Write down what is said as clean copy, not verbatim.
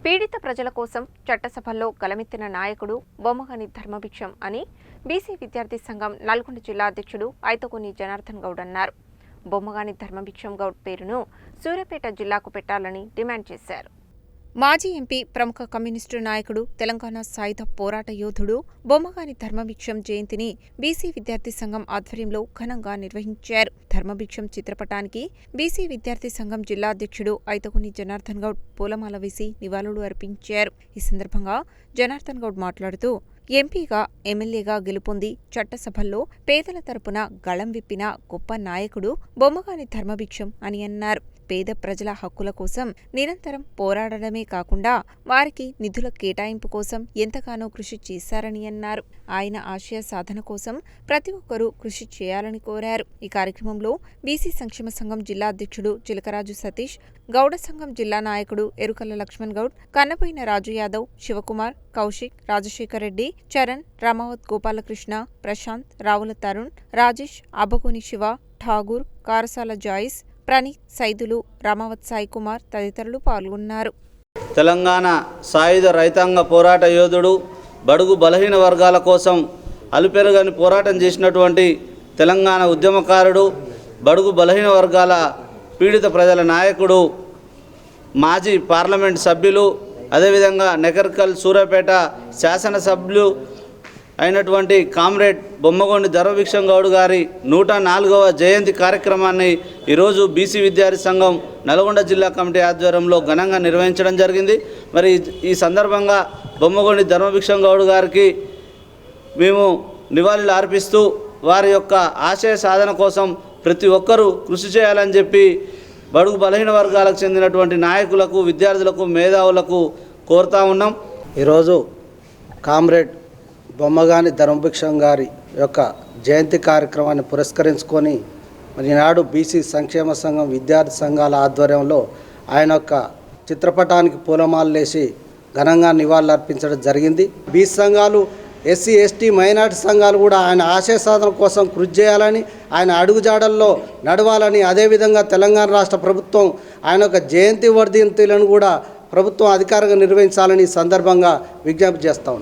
పీడిత ప్రజల కోసం చట్టసభల్లో గలమెత్తిన నాయకుడు బొమ్మగాని ధర్మభిక్షం అని బీసీ విద్యార్థి సంఘం నల్గొండ జిల్లా అధ్యక్షుడు ఐతగొని జనార్దన్ గౌడ్ అన్నారు. బొమ్మగాని ధర్మభిక్షం గౌడ్ పేరును సూర్యాపేట జిల్లాకు పెట్టాలని డిమాండ్ చేశారు. మాజీ ఎంపీ, ప్రముఖ కమ్యూనిస్టు నాయకుడు, తెలంగాణ సాయుధ పోరాట యోధుడు బొమ్మగాని ధర్మభిక్షం జయంతిని బీసీ విద్యార్థి సంఘం ఆధ్వర్యంలో ఘనంగా నిర్వహించారు. ధర్మభిక్షం చిత్రపటానికి బీసీ విద్యార్థి సంఘం జిల్లా అధ్యక్షుడు ఐతగొని జనార్దన్ గౌడ్ పూలమాల వేసి నివాళులు అర్పించారు. ఈ సందర్భంగా జనార్దన్ గౌడ్ మాట్లాడుతూ, ఎంపీగా, ఎమ్మెల్యేగా గెలుపొంది చట్టసభల్లో పేదల తరపున గళం విప్పిన గొప్ప నాయకుడు బొమ్మగాని ధర్మభిక్షం అని అన్నారు. పేద ప్రజల హక్కుల కోసం నిరంతరం పోరాడడమే కాకుండా వారికి నిధుల కేటాయింపు కోసం ఎంతగానో కృషి చేశారని అన్నారు. ఆయన ఆశయ సాధన కోసం ప్రతి ఒక్కరూ కృషి చేయాలని కోరారు. ఈ కార్యక్రమంలో బీసీ సంక్షేమ సంఘం జిల్లా అధ్యక్షుడు చిలకరాజు సతీష్, గౌడ సంఘం జిల్లా నాయకుడు ఎరుకల్ల లక్ష్మణ్ గౌడ్, కన్నపోయిన రాజు యాదవ్, శివకుమార్, కౌశిక్, రాజశేఖర్ రెడ్డి, చరణ్, రామావత్ గోపాలకృష్ణ, ప్రశాంత్, రావుల తరుణ్, రాజేష్, అబ్బగోని శివ, ఠాగూర్, కారసాల జాయిస్, ప్రణీత్, సైదులు, రామావత్ సాయి కుమార్ తదితరులు పాల్గొన్నారు. తెలంగాణ సాయుధ రైతాంగ పోరాట యోధుడు, బడుగు బలహీన వర్గాల కోసం అలుపెరగని పోరాటం చేసినటువంటి తెలంగాణ ఉద్యమకారుడు, బడుగు బలహీన వర్గాల పీడిత ప్రజల నాయకుడు, మాజీ పార్లమెంట్ సభ్యులు, అదేవిధంగా నకర్కల్ సూర్యాపేట శాసనసభ్యులు అయినటువంటి కామ్రేడ్ బొమ్మగోని ధర్మభిక్షం గౌడ్ గారి 104వ జయంతి కార్యక్రమాన్ని ఈరోజు బీసీ విద్యార్థి సంఘం నల్గొండ జిల్లా కమిటీ ఆధ్వర్యంలో ఘనంగా నిర్వహించడం జరిగింది. మరి ఈ సందర్భంగా బొమ్మగోని ధర్మభిక్షం గౌడ్ గారికి మేము నివాళులు అర్పిస్తూ వారి యొక్క ఆశయ సాధన కోసం ప్రతి ఒక్కరూ కృషి చేయాలని చెప్పి బడుగు బలహీన వర్గాలకు చెందినటువంటి నాయకులకు, విద్యార్థులకు, మేధావులకు కోరుతా ఉన్నాం. ఈరోజు కామ్రేడ్ బొమ్మగాని ధర్మభిక్షం గారి యొక్క జయంతి కార్యక్రమాన్ని పురస్కరించుకొని మరి ఈనాడు బీసీ సంక్షేమ సంఘం విద్యార్థి సంఘాల ఆధ్వర్యంలో ఆయన యొక్క చిత్రపటానికి పూలమాలలేసి ఘనంగా నివాళులు అర్పించడం జరిగింది. బీసీ సంఘాలు, ఎస్సీ, ఎస్టీ, మైనార్టీ సంఘాలు కూడా ఆయన ఆశయ సాధన కోసం కృషి చేయాలని, ఆయన అడుగుజాడల్లో నడవాలని, అదేవిధంగా తెలంగాణ రాష్ట్ర ప్రభుత్వం ఆయన యొక్క జయంతి వర్ధంతులను కూడా ప్రభుత్వం అధికారంగా నిర్వహించాలని సందర్భంగా విజ్ఞప్తి చేస్తా ఉంది.